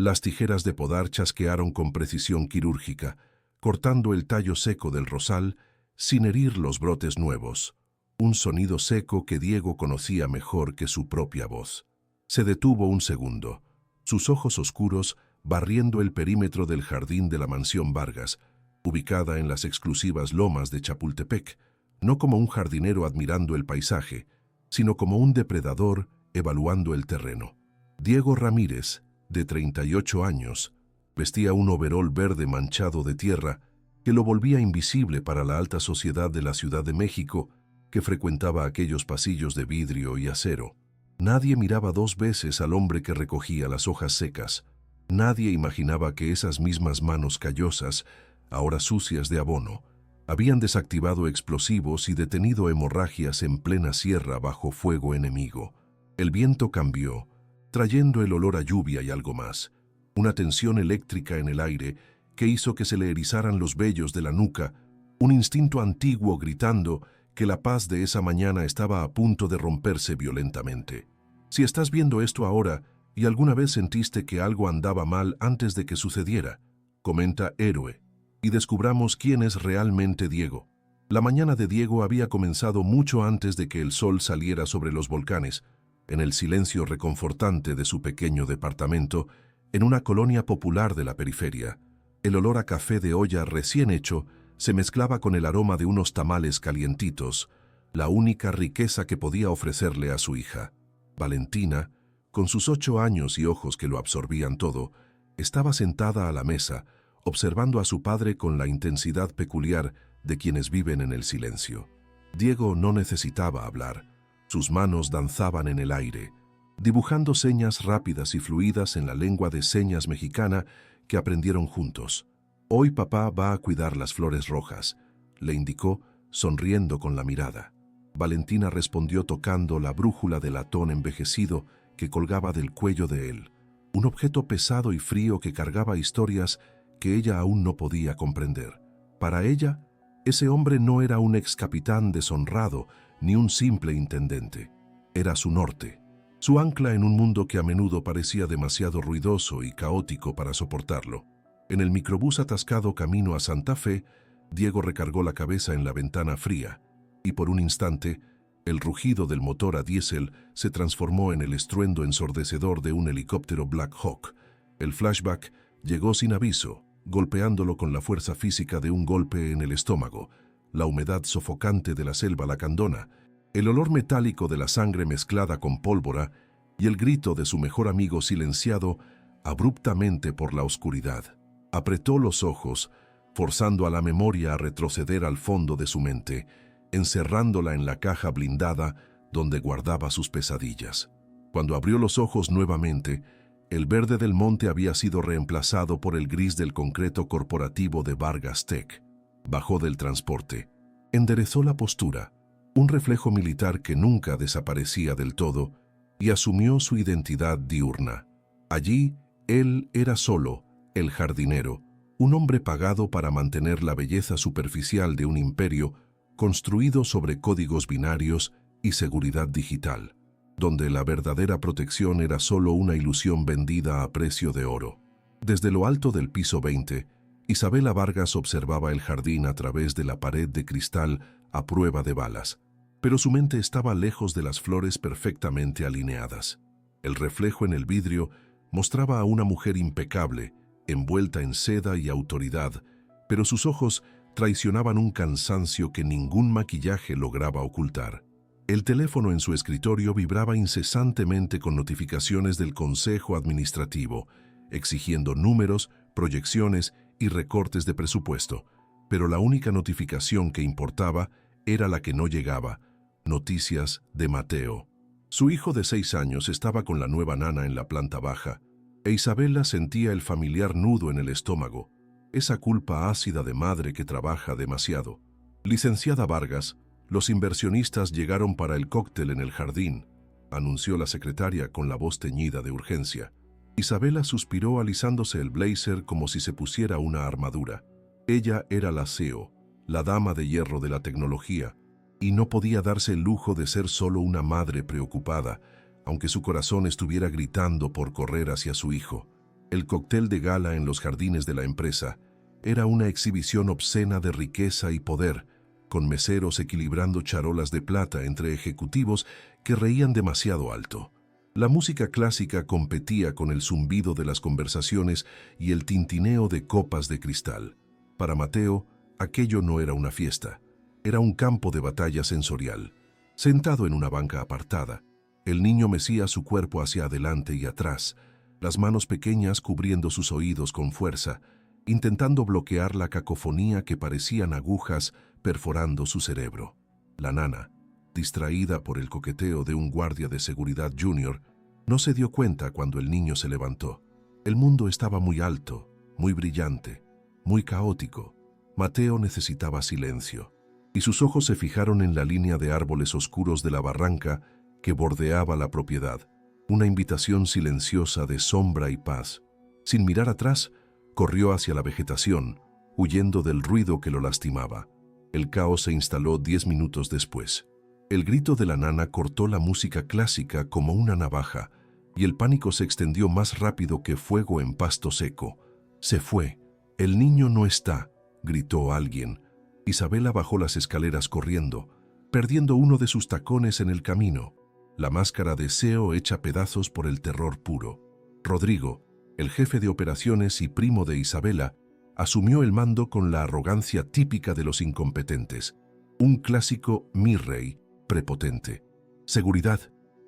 Las tijeras de podar chasquearon con precisión quirúrgica, cortando el tallo seco del rosal sin herir los brotes nuevos. Un sonido seco que Diego conocía mejor que su propia voz. Se detuvo un segundo, sus ojos oscuros barriendo el perímetro del jardín de la mansión Vargas, ubicada en las exclusivas lomas de Chapultepec, no como un jardinero admirando el paisaje, sino como un depredador evaluando el terreno. Diego Ramírez, de 38 años, vestía un overol verde manchado de tierra que lo volvía invisible para la alta sociedad de la Ciudad de México que frecuentaba aquellos pasillos de vidrio y acero. Nadie miraba dos veces al hombre que recogía las hojas secas. Nadie imaginaba que esas mismas manos callosas, ahora sucias de abono, habían desactivado explosivos y detenido hemorragias en plena sierra bajo fuego enemigo. El viento cambió, trayendo el olor a lluvia y algo más, una tensión eléctrica en el aire que hizo que se le erizaran los vellos de la nuca, un instinto antiguo gritando que la paz de esa mañana estaba a punto de romperse violentamente. Si estás viendo esto ahora y alguna vez sentiste que algo andaba mal antes de que sucediera, comenta Héroe, y descubramos quién es realmente Diego. La mañana de Diego había comenzado mucho antes de que el sol saliera sobre los volcanes, en el silencio reconfortante de su pequeño departamento, en una colonia popular de la periferia. El olor a café de olla recién hecho se mezclaba con el aroma de unos tamales calientitos, la única riqueza que podía ofrecerle a su hija. Valentina, con sus 8 años y ojos que lo absorbían todo, estaba sentada a la mesa, observando a su padre con la intensidad peculiar de quienes viven en el silencio. Diego no necesitaba hablar. Sus manos danzaban en el aire, dibujando señas rápidas y fluidas en la lengua de señas mexicana que aprendieron juntos. «Hoy papá va a cuidar las flores rojas», le indicó, sonriendo con la mirada. Valentina respondió tocando la brújula de latón envejecido que colgaba del cuello de él, un objeto pesado y frío que cargaba historias que ella aún no podía comprender. Para ella, ese hombre no era un ex capitán deshonrado ni un simple intendente. Era su norte, su ancla en un mundo que a menudo parecía demasiado ruidoso y caótico para soportarlo. En el microbús atascado camino a Santa Fe, Diego recargó la cabeza en la ventana fría, y por un instante, el rugido del motor a diésel se transformó en el estruendo ensordecedor de un helicóptero Black Hawk. El flashback llegó sin aviso, golpeándolo con la fuerza física de un golpe en el estómago, la humedad sofocante de la selva lacandona, el olor metálico de la sangre mezclada con pólvora y el grito de su mejor amigo silenciado abruptamente por la oscuridad. Apretó los ojos, forzando a la memoria a retroceder al fondo de su mente, encerrándola en la caja blindada donde guardaba sus pesadillas. Cuando abrió los ojos nuevamente, el verde del monte había sido reemplazado por el gris del concreto corporativo de Vargas Tech. Bajó del transporte, enderezó la postura, un reflejo militar que nunca desaparecía del todo, y asumió su identidad diurna. Allí, él era solo, el jardinero, un hombre pagado para mantener la belleza superficial de un imperio construido sobre códigos binarios y seguridad digital, donde la verdadera protección era solo una ilusión vendida a precio de oro. Desde lo alto del piso 20, Isabela Vargas observaba el jardín a través de la pared de cristal a prueba de balas, pero su mente estaba lejos de las flores perfectamente alineadas. El reflejo en el vidrio mostraba a una mujer impecable, envuelta en seda y autoridad, pero sus ojos traicionaban un cansancio que ningún maquillaje lograba ocultar. El teléfono en su escritorio vibraba incesantemente con notificaciones del Consejo Administrativo, exigiendo números, proyecciones y recortes de presupuesto, pero la única notificación que importaba era la que no llegaba: noticias de Mateo. Su hijo de 6 años estaba con la nueva nana en la planta baja, e Isabela sentía el familiar nudo en el estómago, esa culpa ácida de madre que trabaja demasiado. Licenciada Vargas, los inversionistas llegaron para el cóctel en el jardín, anunció la secretaria con la voz teñida de urgencia. Isabela suspiró alisándose el blazer como si se pusiera una armadura. Ella era la CEO, la dama de hierro de la tecnología, y no podía darse el lujo de ser solo una madre preocupada, aunque su corazón estuviera gritando por correr hacia su hijo. El cóctel de gala en los jardines de la empresa era una exhibición obscena de riqueza y poder, con meseros equilibrando charolas de plata entre ejecutivos que reían demasiado alto. La música clásica competía con el zumbido de las conversaciones y el tintineo de copas de cristal. Para Mateo, aquello no era una fiesta, era un campo de batalla sensorial. Sentado en una banca apartada, el niño mecía su cuerpo hacia adelante y atrás, las manos pequeñas cubriendo sus oídos con fuerza, intentando bloquear la cacofonía que parecían agujas perforando su cerebro. La nana, distraída por el coqueteo de un guardia de seguridad junior, no se dio cuenta cuando el niño se levantó. El mundo estaba muy alto, muy brillante, muy caótico. Mateo necesitaba silencio, y sus ojos se fijaron en la línea de árboles oscuros de la barranca que bordeaba la propiedad, una invitación silenciosa de sombra y paz. Sin mirar atrás, corrió hacia la vegetación, huyendo del ruido que lo lastimaba. El caos se instaló 10 minutos después. El grito de la nana cortó la música clásica como una navaja, y el pánico se extendió más rápido que fuego en pasto seco. Se fue. «El niño no está», gritó alguien. Isabela bajó las escaleras corriendo, perdiendo uno de sus tacones en el camino, la máscara de Seo hecha pedazos por el terror puro. Rodrigo, el jefe de operaciones y primo de Isabela, asumió el mando con la arrogancia típica de los incompetentes. Un clásico mi rey prepotente. «Seguridad,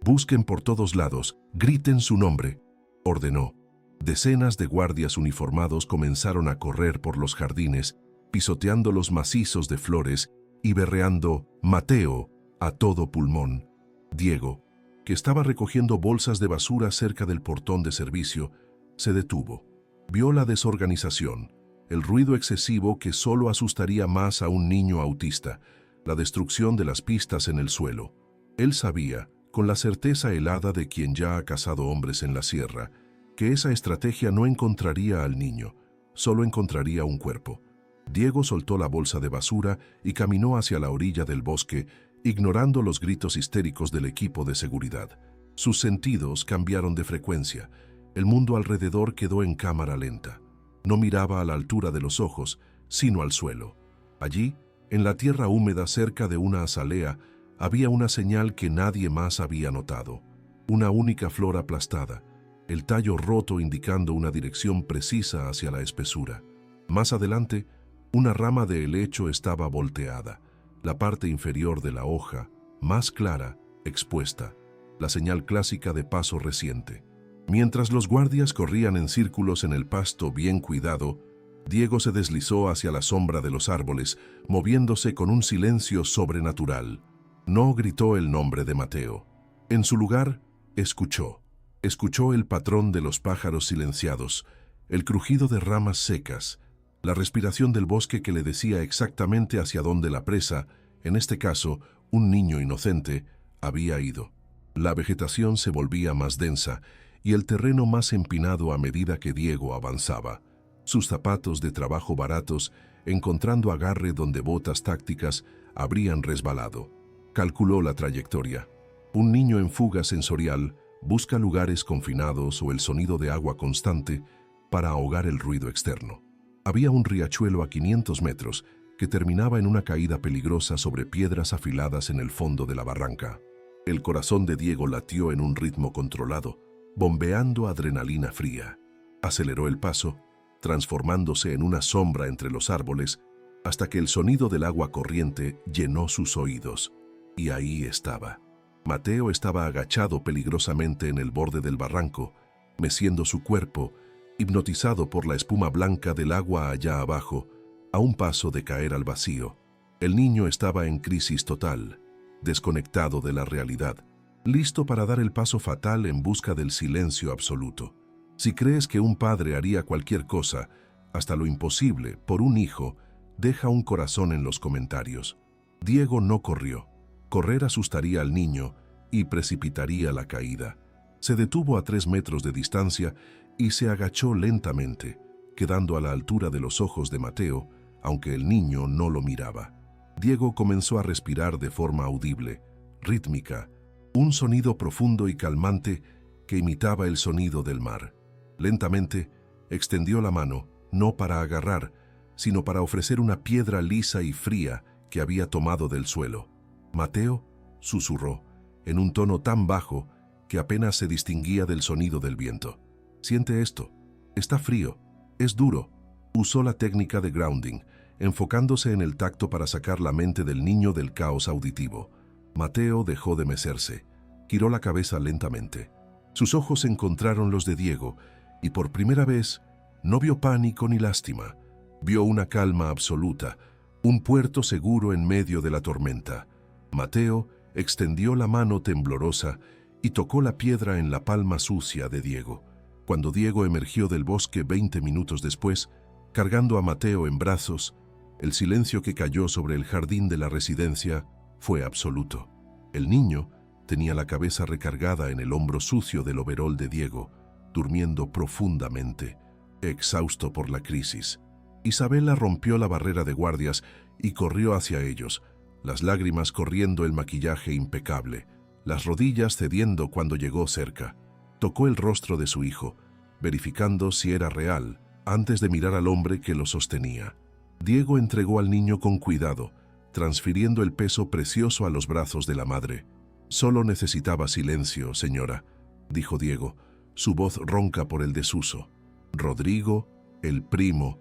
busquen por todos lados, griten su nombre», ordenó. Decenas de guardias uniformados comenzaron a correr por los jardines, pisoteando los macizos de flores y berreando «Mateo» a todo pulmón. Diego, que estaba recogiendo bolsas de basura cerca del portón de servicio, se detuvo. Vio la desorganización, el ruido excesivo que solo asustaría más a un niño autista, la destrucción de las pistas en el suelo. Él sabía, con la certeza helada de quien ya ha cazado hombres en la sierra, que esa estrategia no encontraría al niño, solo encontraría un cuerpo. Diego soltó la bolsa de basura y caminó hacia la orilla del bosque, ignorando los gritos histéricos del equipo de seguridad. Sus sentidos cambiaron de frecuencia. El mundo alrededor quedó en cámara lenta. No miraba a la altura de los ojos, sino al suelo. Allí, en la tierra húmeda cerca de una azalea, había una señal que nadie más había notado. Una única flor aplastada, el tallo roto indicando una dirección precisa hacia la espesura. Más adelante, una rama de helecho estaba volteada, la parte inferior de la hoja, más clara, expuesta, la señal clásica de paso reciente. Mientras los guardias corrían en círculos en el pasto bien cuidado, Diego se deslizó hacia la sombra de los árboles, moviéndose con un silencio sobrenatural. No gritó el nombre de Mateo. En su lugar, escuchó. Escuchó el patrón de los pájaros silenciados, el crujido de ramas secas, la respiración del bosque que le decía exactamente hacia dónde la presa, en este caso, un niño inocente, había ido. La vegetación se volvía más densa y el terreno más empinado a medida que Diego avanzaba. Sus zapatos de trabajo baratos, encontrando agarre donde botas tácticas, habrían resbalado. Calculó la trayectoria. Un niño en fuga sensorial busca lugares confinados o el sonido de agua constante para ahogar el ruido externo. Había un riachuelo a 500 metros que terminaba en una caída peligrosa sobre piedras afiladas en el fondo de la barranca. El corazón de Diego latió en un ritmo controlado, bombeando adrenalina fría. Aceleró el paso, transformándose en una sombra entre los árboles, hasta que el sonido del agua corriente llenó sus oídos. Y ahí estaba. Mateo estaba agachado peligrosamente en el borde del barranco, meciendo su cuerpo, hipnotizado por la espuma blanca del agua allá abajo, a un paso de caer al vacío. El niño estaba en crisis total, desconectado de la realidad, listo para dar el paso fatal en busca del silencio absoluto. Si crees que un padre haría cualquier cosa, hasta lo imposible, por un hijo, deja un corazón en los comentarios. Diego no corrió. Correr asustaría al niño y precipitaría la caída. Se detuvo a 3 metros de distancia y se agachó lentamente, quedando a la altura de los ojos de Mateo, aunque el niño no lo miraba. Diego comenzó a respirar de forma audible, rítmica, un sonido profundo y calmante que imitaba el sonido del mar. Lentamente, extendió la mano, no para agarrar, sino para ofrecer una piedra lisa y fría que había tomado del suelo. «Mateo», susurró, en un tono tan bajo que apenas se distinguía del sonido del viento. «Siente esto. Está frío. Es duro». Usó la técnica de grounding, enfocándose en el tacto para sacar la mente del niño del caos auditivo. Mateo dejó de mecerse. Giró la cabeza lentamente. Sus ojos encontraron los de Diego y por primera vez no vio pánico ni lástima. Vio una calma absoluta, un puerto seguro en medio de la tormenta. Mateo extendió la mano temblorosa y tocó la piedra en la palma sucia de Diego. Cuando Diego emergió del bosque 20 minutos después, cargando a Mateo en brazos, el silencio que cayó sobre el jardín de la residencia fue absoluto. El niño tenía la cabeza recargada en el hombro sucio del overol de Diego, durmiendo profundamente, exhausto por la crisis. Isabela rompió la barrera de guardias y corrió hacia ellos, las lágrimas corriendo el maquillaje impecable, las rodillas cediendo cuando llegó cerca. Tocó el rostro de su hijo, verificando si era real, antes de mirar al hombre que lo sostenía. Diego entregó al niño con cuidado, transfiriendo el peso precioso a los brazos de la madre. «Solo necesitaba silencio, señora», dijo Diego, su voz ronca por el desuso. Rodrigo, el primo,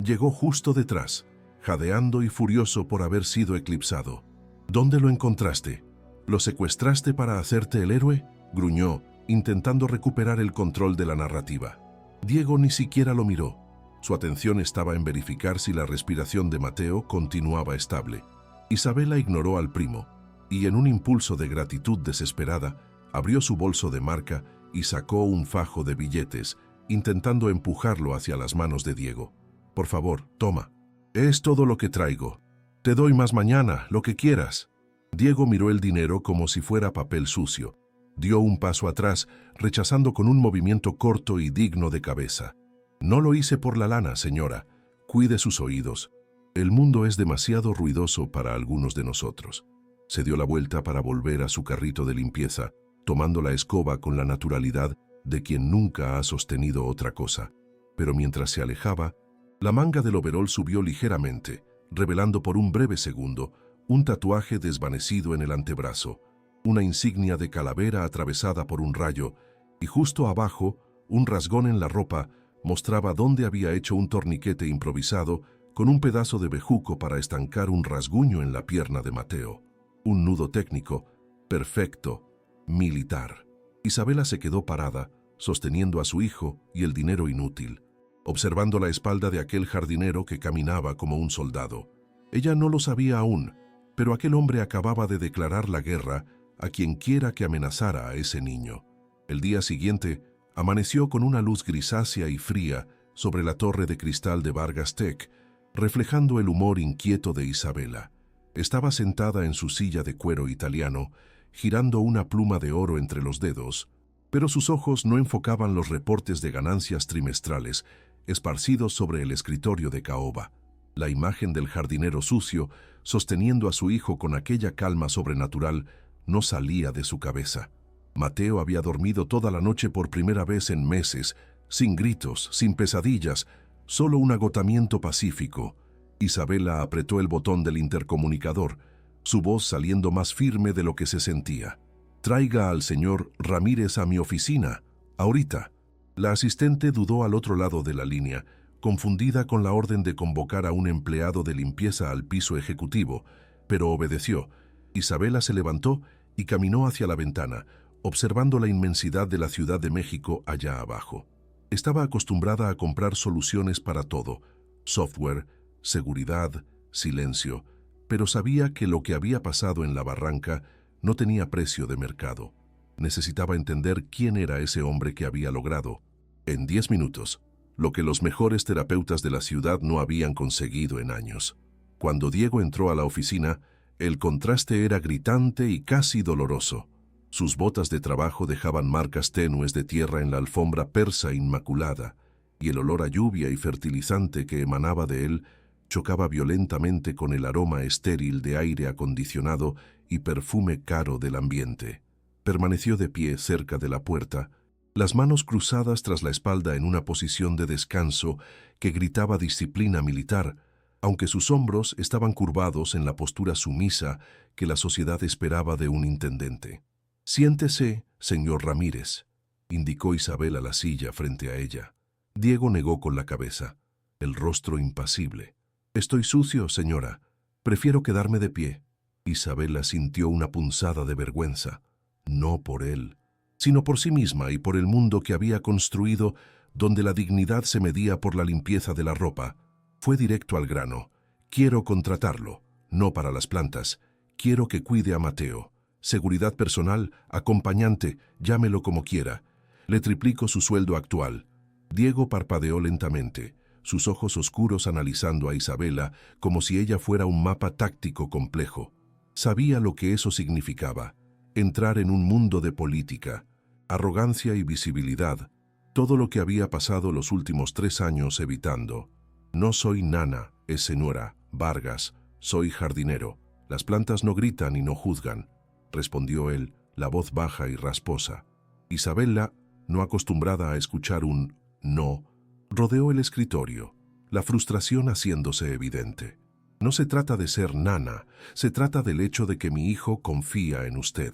llegó justo detrás, jadeando y furioso por haber sido eclipsado. «¿Dónde lo encontraste? ¿Lo secuestraste para hacerte el héroe?», gruñó, intentando recuperar el control de la narrativa. Diego ni siquiera lo miró. Su atención estaba en verificar si la respiración de Mateo continuaba estable. Isabela ignoró al primo y, en un impulso de gratitud desesperada, abrió su bolso de marca y sacó un fajo de billetes, intentando empujarlo hacia las manos de Diego. «Por favor, toma. Es todo lo que traigo. Te doy más mañana, lo que quieras». Diego miró el dinero como si fuera papel sucio. Dio un paso atrás, rechazando con un movimiento corto y digno de cabeza. «No lo hice por la lana, señora. Cuide sus oídos. El mundo es demasiado ruidoso para algunos de nosotros». Se dio la vuelta para volver a su carrito de limpieza, tomando la escoba con la naturalidad de quien nunca ha sostenido otra cosa. Pero mientras se alejaba, la manga del overol subió ligeramente, revelando por un breve segundo un tatuaje desvanecido en el antebrazo, una insignia de calavera atravesada por un rayo, y justo abajo, un rasgón en la ropa mostraba dónde había hecho un torniquete improvisado con un pedazo de bejuco para estancar un rasguño en la pierna de Mateo. Un nudo técnico, perfecto, militar. Isabela se quedó parada, sosteniendo a su hijo y el dinero inútil, observando la espalda de aquel jardinero que caminaba como un soldado. Ella no lo sabía aún, pero aquel hombre acababa de declarar la guerra a quien quiera que amenazara a ese niño. El día siguiente, amaneció con una luz grisácea y fría sobre la torre de cristal de Vargas Tech, reflejando el humor inquieto de Isabela. Estaba sentada en su silla de cuero italiano, girando una pluma de oro entre los dedos, pero sus ojos no enfocaban los reportes de ganancias trimestrales esparcidos sobre el escritorio de caoba. La imagen del jardinero sucio, sosteniendo a su hijo con aquella calma sobrenatural, no salía de su cabeza. Mateo había dormido toda la noche por primera vez en meses, sin gritos, sin pesadillas, solo un agotamiento pacífico. Isabela apretó el botón del intercomunicador, su voz saliendo más firme de lo que se sentía. «Traiga al señor Ramírez a mi oficina, ahorita». La asistente dudó al otro lado de la línea, confundida con la orden de convocar a un empleado de limpieza al piso ejecutivo, pero obedeció. Isabela se levantó y caminó hacia la ventana, observando la inmensidad de la Ciudad de México allá abajo. Estaba acostumbrada a comprar soluciones para todo: software, seguridad, silencio, pero sabía que lo que había pasado en la barranca no tenía precio de mercado. Necesitaba entender quién era ese hombre que había logrado, en 10 minutos, lo que los mejores terapeutas de la ciudad no habían conseguido en años. Cuando Diego entró a la oficina, el contraste era gritante y casi doloroso. Sus botas de trabajo dejaban marcas tenues de tierra en la alfombra persa inmaculada, y el olor a lluvia y fertilizante que emanaba de él chocaba violentamente con el aroma estéril de aire acondicionado y perfume caro del ambiente. Permaneció de pie cerca de la puerta, las manos cruzadas tras la espalda en una posición de descanso que gritaba disciplina militar, aunque sus hombros estaban curvados en la postura sumisa que la sociedad esperaba de un intendente. «Siéntese, señor Ramírez», indicó Isabel a la silla frente a ella. Diego negó con la cabeza, el rostro impasible. «Estoy sucio, señora. Prefiero quedarme de pie». Isabela sintió una punzada de vergüenza, no por él, sino por sí misma y por el mundo que había construido, donde la dignidad se medía por la limpieza de la ropa. Fue directo al grano. «Quiero contratarlo, no para las plantas. Quiero que cuide a Mateo. Seguridad personal, acompañante, llámelo como quiera. Le triplico su sueldo actual». Diego parpadeó lentamente, sus ojos oscuros analizando a Isabela como si ella fuera un mapa táctico complejo. Sabía lo que eso significaba, entrar en un mundo de política, arrogancia y visibilidad, todo lo que había pasado los últimos 3 años evitando. «No soy nana, es señora Vargas, soy jardinero. Las plantas no gritan y no juzgan», respondió él, la voz baja y rasposa. Isabela, no acostumbrada a escuchar un «no», rodeó el escritorio, la frustración haciéndose evidente. «No se trata de ser nana, se trata del hecho de que mi hijo confía en usted».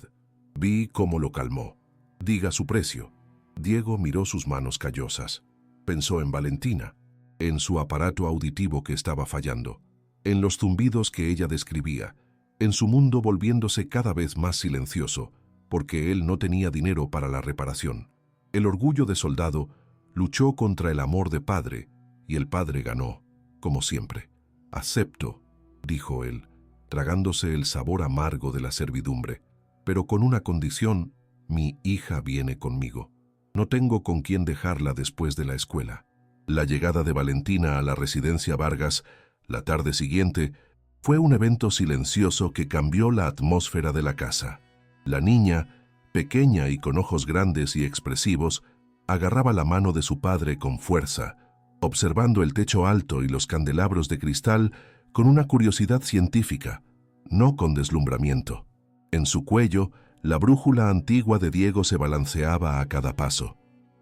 Vi cómo lo calmó. «Diga su precio». Diego miró sus manos callosas. Pensó en Valentina, en su aparato auditivo que estaba fallando, en los zumbidos que ella describía, en su mundo volviéndose cada vez más silencioso, porque él no tenía dinero para la reparación. El orgullo de soldado luchó contra el amor de padre, y el padre ganó, como siempre. «Acepto», dijo él, tragándose el sabor amargo de la servidumbre, «pero con una condición: mi hija viene conmigo. No tengo con quién dejarla después de la escuela». La llegada de Valentina a la residencia Vargas, la tarde siguiente, fue un evento silencioso que cambió la atmósfera de la casa. La niña, pequeña y con ojos grandes y expresivos, agarraba la mano de su padre con fuerza, observando el techo alto y los candelabros de cristal con una curiosidad científica, no con deslumbramiento. En su cuello, la brújula antigua de Diego se balanceaba a cada paso.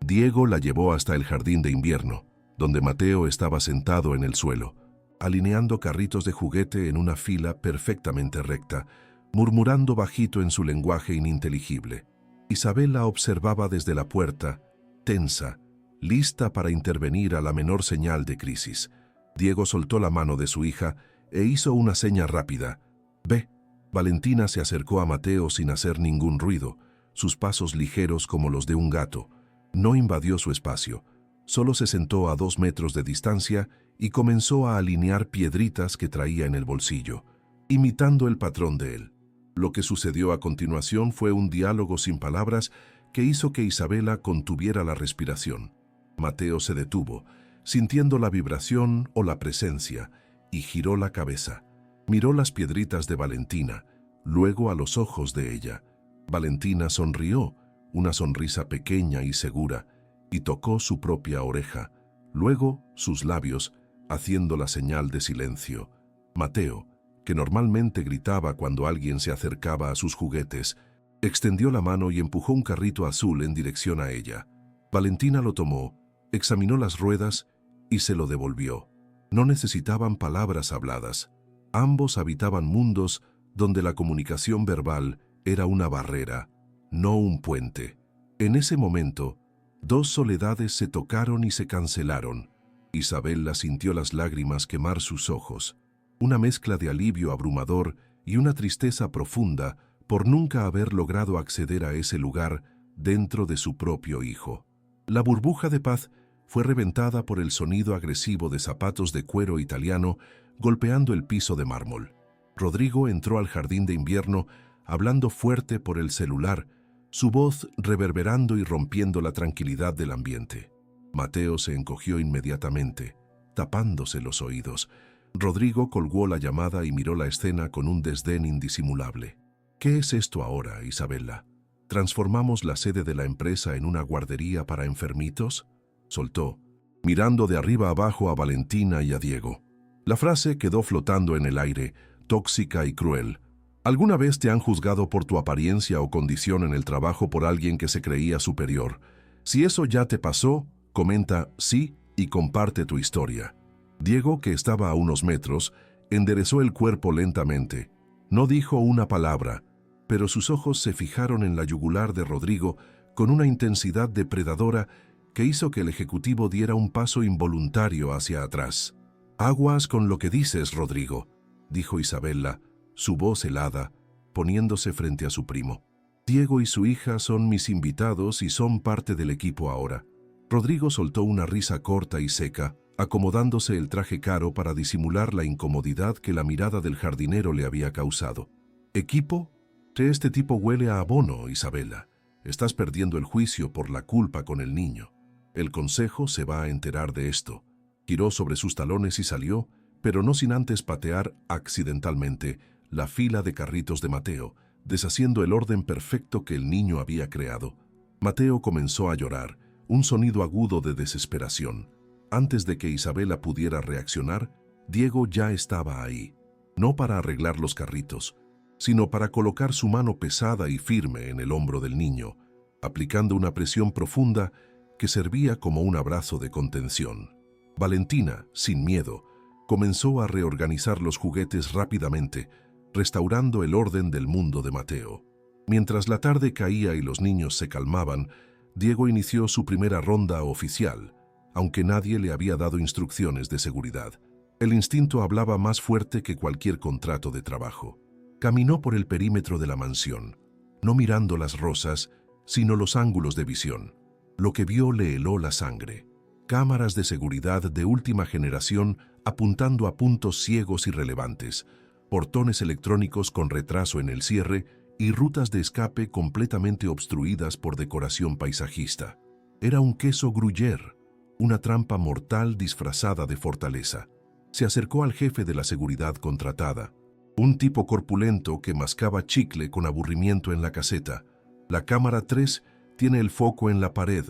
Diego la llevó hasta el jardín de invierno, donde Mateo estaba sentado en el suelo, alineando carritos de juguete en una fila perfectamente recta, murmurando bajito en su lenguaje ininteligible. Isabel la observaba desde la puerta, tensa, lista para intervenir a la menor señal de crisis. Diego soltó la mano de su hija e hizo una seña rápida. «Ve». Valentina se acercó a Mateo sin hacer ningún ruido, sus pasos ligeros como los de un gato. No invadió su espacio, solo se sentó a 2 metros de distancia y comenzó a alinear piedritas que traía en el bolsillo, imitando el patrón de él. Lo que sucedió a continuación fue un diálogo sin palabras que hizo que Isabela contuviera la respiración. Mateo se detuvo, sintiendo la vibración o la presencia, y giró la cabeza. Miró las piedritas de Valentina, luego a los ojos de ella. Valentina sonrió, una sonrisa pequeña y segura, y tocó su propia oreja, luego sus labios, haciendo la señal de silencio. Mateo, que normalmente gritaba cuando alguien se acercaba a sus juguetes, extendió la mano y empujó un carrito azul en dirección a ella. Valentina lo tomó, examinó las ruedas y se lo devolvió. No necesitaban palabras habladas. Ambos habitaban mundos donde la comunicación verbal era una barrera, no un puente. En ese momento, 2 soledades se tocaron y se cancelaron. Isabela sintió las lágrimas quemar sus ojos, una mezcla de alivio abrumador y una tristeza profunda por nunca haber logrado acceder a ese lugar dentro de su propio hijo. La burbuja de paz fue reventada por el sonido agresivo de zapatos de cuero italiano golpeando el piso de mármol. Rodrigo entró al jardín de invierno hablando fuerte por el celular, su voz reverberando y rompiendo la tranquilidad del ambiente. Mateo se encogió inmediatamente, tapándose los oídos. Rodrigo colgó la llamada y miró la escena con un desdén indisimulable. «¿Qué es esto ahora, Isabela? ¿Transformamos la sede de la empresa en una guardería para enfermitos?», soltó, mirando de arriba abajo a Valentina y a Diego. La frase quedó flotando en el aire, tóxica y cruel. ¿Alguna vez te han juzgado por tu apariencia o condición en el trabajo por alguien que se creía superior? Si eso ya te pasó, comenta sí y comparte tu historia. Diego, que estaba a unos metros, enderezó el cuerpo lentamente. No dijo una palabra, pero sus ojos se fijaron en la yugular de Rodrigo con una intensidad depredadora que hizo que el ejecutivo diera un paso involuntario hacia atrás. «Aguas con lo que dices, Rodrigo», dijo Isabela, su voz helada, poniéndose frente a su primo. «Diego y su hija son mis invitados y son parte del equipo ahora». Rodrigo soltó una risa corta y seca, acomodándose el traje caro para disimular la incomodidad que la mirada del jardinero le había causado. «¿Equipo? Este tipo huele a abono, Isabela. Estás perdiendo el juicio por la culpa con el niño. El consejo se va a enterar de esto». Giró sobre sus talones y salió, pero no sin antes patear accidentalmente la fila de carritos de Mateo, deshaciendo el orden perfecto que el niño había creado. Mateo comenzó a llorar, un sonido agudo de desesperación. Antes de que Isabela pudiera reaccionar, Diego ya estaba ahí, no para arreglar los carritos, sino para colocar su mano pesada y firme en el hombro del niño, aplicando una presión profunda que servía como un abrazo de contención. Valentina, sin miedo, comenzó a reorganizar los juguetes rápidamente, restaurando el orden del mundo de Mateo. Mientras la tarde caía y los niños se calmaban, Diego inició su primera ronda oficial, aunque nadie le había dado instrucciones de seguridad. El instinto hablaba más fuerte que cualquier contrato de trabajo. Caminó por el perímetro de la mansión, no mirando las rosas, sino los ángulos de visión. Lo que vio le heló la sangre. Cámaras de seguridad de última generación apuntando a puntos ciegos irrelevantes, portones electrónicos con retraso en el cierre y rutas de escape completamente obstruidas por decoración paisajista. Era un queso gruyère, una trampa mortal disfrazada de fortaleza. Se acercó al jefe de la seguridad contratada, un tipo corpulento que mascaba chicle con aburrimiento en la caseta. «La cámara 3 tiene el foco en la pared,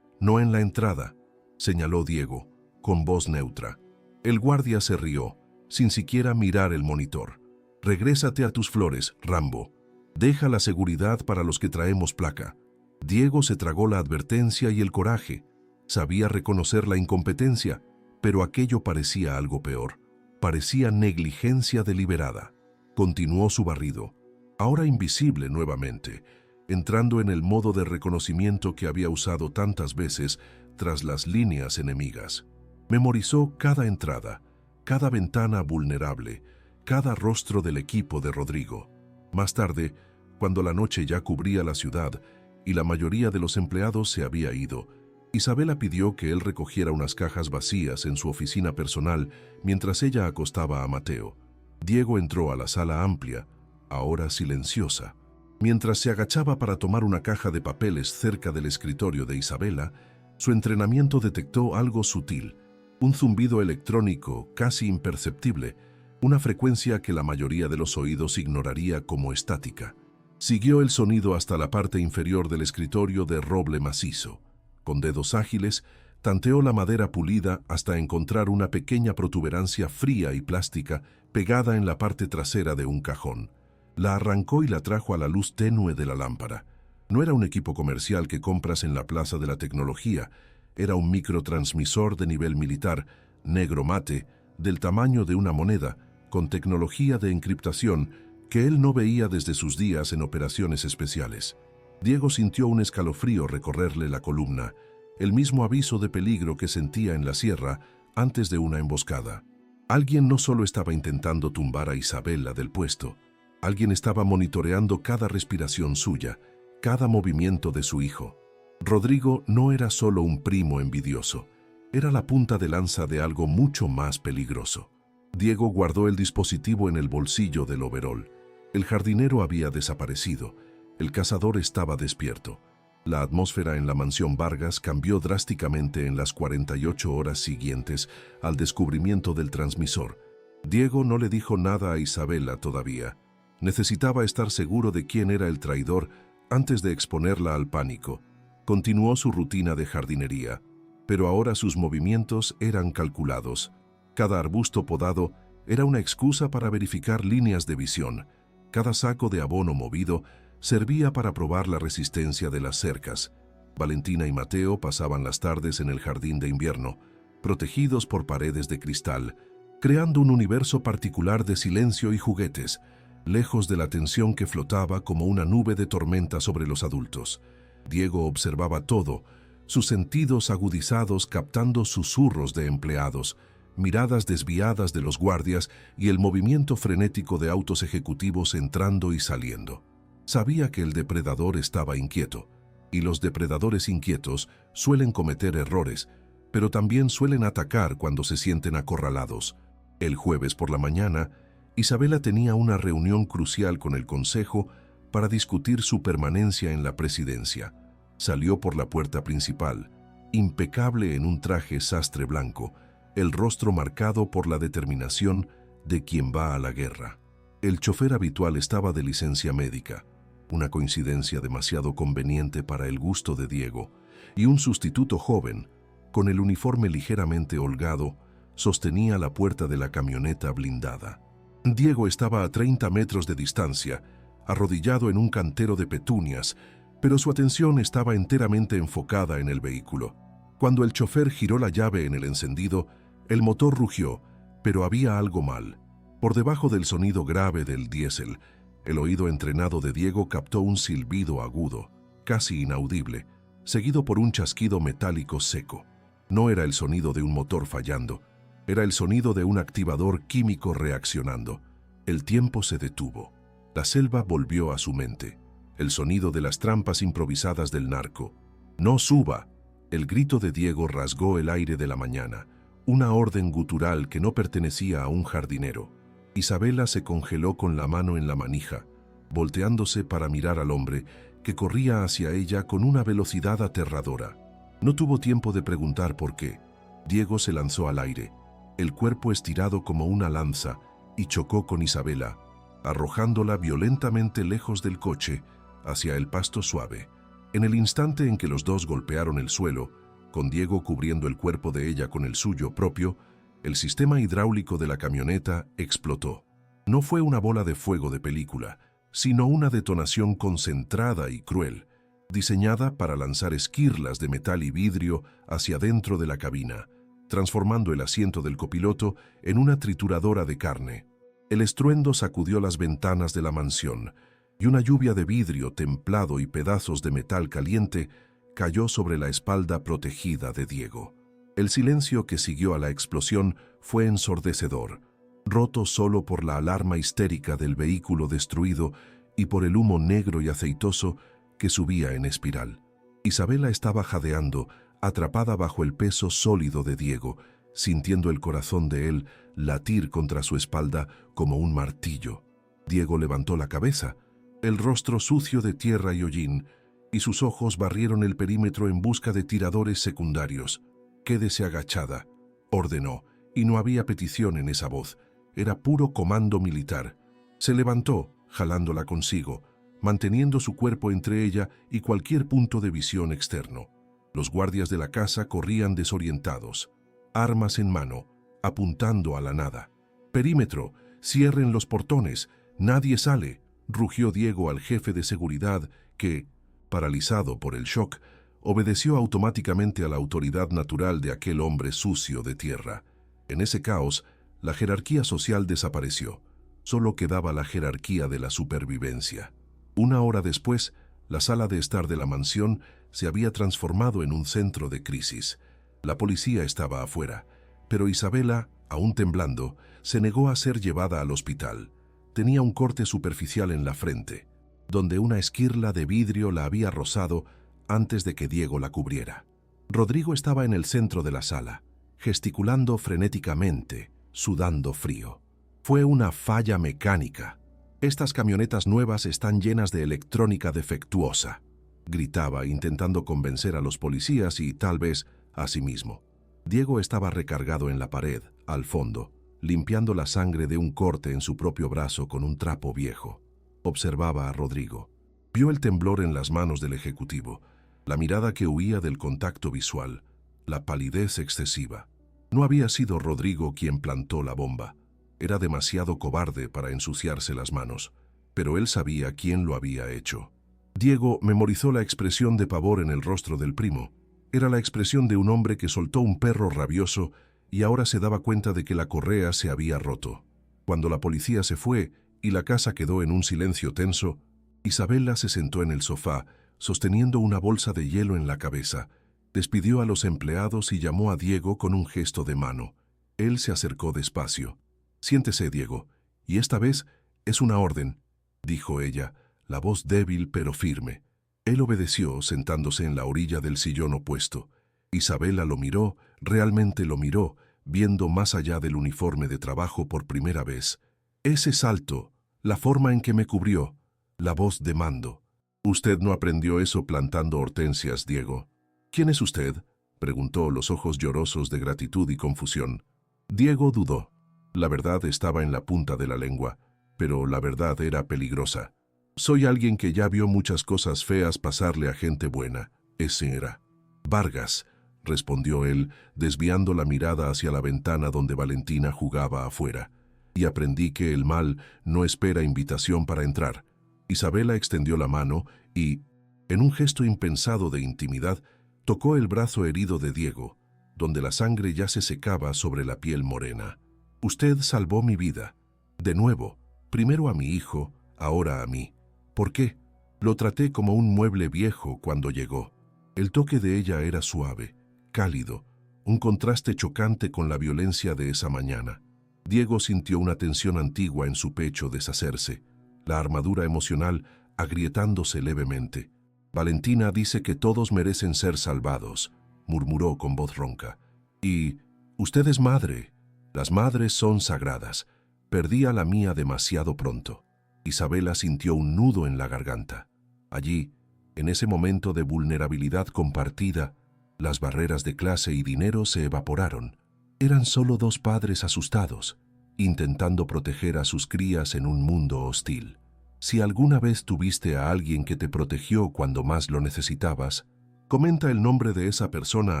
no en la entrada», señaló Diego, con voz neutra. El guardia se rió, sin siquiera mirar el monitor. «Regrésate a tus flores, Rambo. Deja la seguridad para los que traemos placa». Diego se tragó la advertencia y el coraje. Sabía reconocer la incompetencia, pero aquello parecía algo peor. Parecía negligencia deliberada. Continuó su barrido, ahora invisible nuevamente, entrando en el modo de reconocimiento que había usado tantas veces tras las líneas enemigas. Memorizó cada entrada, cada ventana vulnerable, cada rostro del equipo de Rodrigo. Más tarde, cuando la noche ya cubría la ciudad y la mayoría de los empleados se había ido, Isabela pidió que él recogiera unas cajas vacías en su oficina personal mientras ella acostaba a Mateo. Diego entró a la sala amplia, ahora silenciosa. Mientras se agachaba para tomar una caja de papeles cerca del escritorio de Isabela, su entrenamiento detectó algo sutil, un zumbido electrónico casi imperceptible, una frecuencia que la mayoría de los oídos ignoraría como estática. Siguió el sonido hasta la parte inferior del escritorio de roble macizo. Con dedos ágiles, tanteó la madera pulida hasta encontrar una pequeña protuberancia fría y plástica pegada en la parte trasera de un cajón. La arrancó y la trajo a la luz tenue de la lámpara. No era un equipo comercial que compras en la Plaza de la Tecnología, era un microtransmisor de nivel militar, negro mate, del tamaño de una moneda, con tecnología de encriptación que él no veía desde sus días en operaciones especiales. Diego sintió un escalofrío recorrerle la columna, el mismo aviso de peligro que sentía en la sierra antes de una emboscada. Alguien no solo estaba intentando tumbar a Isabela del puesto, alguien estaba monitoreando cada respiración suya, cada movimiento de su hijo. Rodrigo no era solo un primo envidioso, era la punta de lanza de algo mucho más peligroso. Diego guardó el dispositivo en el bolsillo del overol. El jardinero había desaparecido, el cazador estaba despierto. La atmósfera en la mansión Vargas cambió drásticamente en las 48 horas siguientes al descubrimiento del transmisor. Diego no le dijo nada a Isabela todavía. Necesitaba estar seguro de quién era el traidor antes de exponerla al pánico. Continuó su rutina de jardinería, pero ahora sus movimientos eran calculados. Cada arbusto podado era una excusa para verificar líneas de visión. Cada saco de abono movido servía para probar la resistencia de las cercas. Valentina y Mateo pasaban las tardes en el jardín de invierno, protegidos por paredes de cristal, creando un universo particular de silencio y juguetes, lejos de la tensión que flotaba como una nube de tormenta sobre los adultos. Diego observaba todo, sus sentidos agudizados captando susurros de empleados, miradas desviadas de los guardias y el movimiento frenético de autos ejecutivos entrando y saliendo. Sabía que el depredador estaba inquieto, y los depredadores inquietos suelen cometer errores, pero también suelen atacar cuando se sienten acorralados. El jueves por la mañana, Isabela tenía una reunión crucial con el Consejo para discutir su permanencia en la presidencia. Salió por la puerta principal, impecable en un traje sastre blanco, el rostro marcado por la determinación de quien va a la guerra. El chofer habitual estaba de licencia médica, una coincidencia demasiado conveniente para el gusto de Diego, y un sustituto joven, con el uniforme ligeramente holgado, sostenía la puerta de la camioneta blindada. Diego estaba a 30 metros de distancia, arrodillado en un cantero de petunias, pero su atención estaba enteramente enfocada en el vehículo. Cuando el chofer giró la llave en el encendido, el motor rugió, pero había algo mal. Por debajo del sonido grave del diésel, el oído entrenado de Diego captó un silbido agudo, casi inaudible, seguido por un chasquido metálico seco. No era el sonido de un motor fallando, era el sonido de un activador químico reaccionando. El tiempo se detuvo. La selva volvió a su mente. El sonido de las trampas improvisadas del narco. ¡No suba! El grito de Diego rasgó el aire de la mañana, una orden gutural que no pertenecía a un jardinero. Isabela se congeló con la mano en la manija, volteándose para mirar al hombre que corría hacia ella con una velocidad aterradora. No tuvo tiempo de preguntar por qué. Diego se lanzó al aire, el cuerpo estirado como una lanza, y chocó con Isabela, arrojándola violentamente lejos del coche, hacia el pasto suave. En el instante en que los dos golpearon el suelo, con Diego cubriendo el cuerpo de ella con el suyo propio, el sistema hidráulico de la camioneta explotó. No fue una bola de fuego de película, sino una detonación concentrada y cruel, diseñada para lanzar esquirlas de metal y vidrio hacia dentro de la cabina, transformando el asiento del copiloto en una trituradora de carne. El estruendo sacudió las ventanas de la mansión, y una lluvia de vidrio templado y pedazos de metal caliente cayó sobre la espalda protegida de Diego. El silencio que siguió a la explosión fue ensordecedor, roto solo por la alarma histérica del vehículo destruido y por el humo negro y aceitoso que subía en espiral. Isabela estaba jadeando, atrapada bajo el peso sólido de Diego, sintiendo el corazón de él latir contra su espalda como un martillo. Diego levantó la cabeza, el rostro sucio de tierra y hollín, y sus ojos barrieron el perímetro en busca de tiradores secundarios. «Quédese agachada», ordenó, y no había petición en esa voz. Era puro comando militar. Se levantó, jalándola consigo, manteniendo su cuerpo entre ella y cualquier punto de visión externo. Los guardias de la casa corrían desorientados, armas en mano, apuntando a la nada. «Perímetro, cierren los portones, nadie sale», rugió Diego al jefe de seguridad que, paralizado por el shock, obedeció automáticamente a la autoridad natural de aquel hombre sucio de tierra. En ese caos, la jerarquía social desapareció. Solo quedaba la jerarquía de la supervivencia. Una hora después, la sala de estar de la mansión se había transformado en un centro de crisis. La policía estaba afuera, pero Isabela, aún temblando, se negó a ser llevada al hospital. Tenía un corte superficial en la frente, donde una esquirla de vidrio la había rozado antes de que Diego la cubriera. Rodrigo estaba en el centro de la sala, gesticulando frenéticamente, sudando frío. Fue una falla mecánica. «Estas camionetas nuevas están llenas de electrónica defectuosa», gritaba, intentando convencer a los policías y, tal vez, a sí mismo. Diego estaba recargado en la pared, al fondo, limpiando la sangre de un corte en su propio brazo con un trapo viejo. Observaba a Rodrigo. Vio el temblor en las manos del ejecutivo, la mirada que huía del contacto visual, la palidez excesiva. No había sido Rodrigo quien plantó la bomba. Era demasiado cobarde para ensuciarse las manos, pero él sabía quién lo había hecho. Diego memorizó la expresión de pavor en el rostro del primo. Era la expresión de un hombre que soltó un perro rabioso y ahora se daba cuenta de que la correa se había roto. Cuando la policía se fue y la casa quedó en un silencio tenso, Isabela se sentó en el sofá, sosteniendo una bolsa de hielo en la cabeza. Despidió a los empleados y llamó a Diego con un gesto de mano. Él se acercó despacio. «Siéntese, Diego, y esta vez es una orden», dijo ella, la voz débil pero firme. Él obedeció, sentándose en la orilla del sillón opuesto. Isabela lo miró, realmente lo miró, viendo más allá del uniforme de trabajo por primera vez. Ese salto, la forma en que me cubrió, la voz de mando. «Usted no aprendió eso plantando hortensias, Diego». «¿Quién es usted?», preguntó, los ojos llorosos de gratitud y confusión. Diego dudó. La verdad estaba en la punta de la lengua, pero la verdad era peligrosa. «Soy alguien que ya vio muchas cosas feas pasarle a gente buena. Ese era». «Vargas», respondió él, desviando la mirada hacia la ventana donde Valentina jugaba afuera. «Y aprendí que el mal no espera invitación para entrar». Isabela extendió la mano y, en un gesto impensado de intimidad, tocó el brazo herido de Diego, donde la sangre ya se secaba sobre la piel morena. «Usted salvó mi vida. De nuevo, primero a mi hijo, ahora a mí. ¿Por qué? Lo traté como un mueble viejo cuando llegó». El toque de ella era suave, cálido, un contraste chocante con la violencia de esa mañana. Diego sintió una tensión antigua en su pecho deshacerse, la armadura emocional agrietándose levemente. «Valentina dice que todos merecen ser salvados», murmuró con voz ronca. «Y usted es madre. Las madres son sagradas. Perdí a la mía demasiado pronto». Isabela sintió un nudo en la garganta. Allí, en ese momento de vulnerabilidad compartida, las barreras de clase y dinero se evaporaron. Eran solo dos padres asustados, intentando proteger a sus crías en un mundo hostil. Si alguna vez tuviste a alguien que te protegió cuando más lo necesitabas, comenta el nombre de esa persona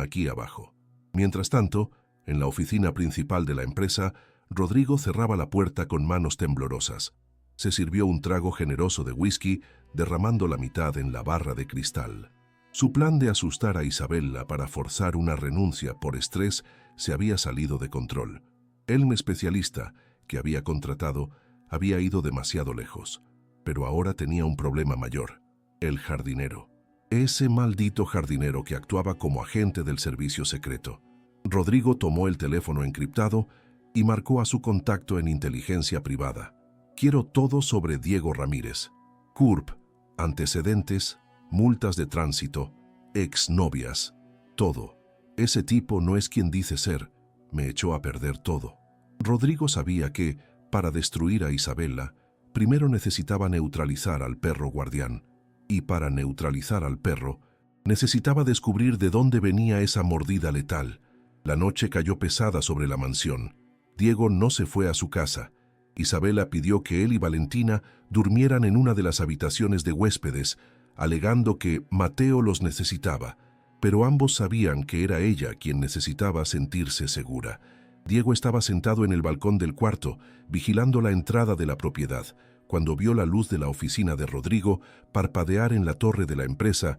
aquí abajo. Mientras tanto, en la oficina principal de la empresa, Rodrigo cerraba la puerta con manos temblorosas. Se sirvió un trago generoso de whisky, derramando la mitad en la barra de cristal. Su plan de asustar a Isabela para forzar una renuncia por estrés se había salido de control. El especialista que había contratado había ido demasiado lejos, pero ahora tenía un problema mayor: el jardinero. Ese maldito jardinero que actuaba como agente del servicio secreto. Rodrigo tomó el teléfono encriptado y marcó a su contacto en inteligencia privada. «Quiero todo sobre Diego Ramírez. CURP, antecedentes, multas de tránsito, exnovias, todo. Ese tipo no es quien dice ser. Me echó a perder todo». Rodrigo sabía que, para destruir a Isabela, primero necesitaba neutralizar al perro guardián, y para neutralizar al perro, necesitaba descubrir de dónde venía esa mordida letal. La noche cayó pesada sobre la mansión. Diego no se fue a su casa. Isabela pidió que él y Valentina durmieran en una de las habitaciones de huéspedes, alegando que Mateo los necesitaba, pero ambos sabían que era ella quien necesitaba sentirse segura. Diego estaba sentado en el balcón del cuarto, vigilando la entrada de la propiedad, cuando vio la luz de la oficina de Rodrigo parpadear en la torre de la empresa,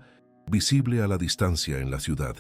visible a la distancia en la ciudad.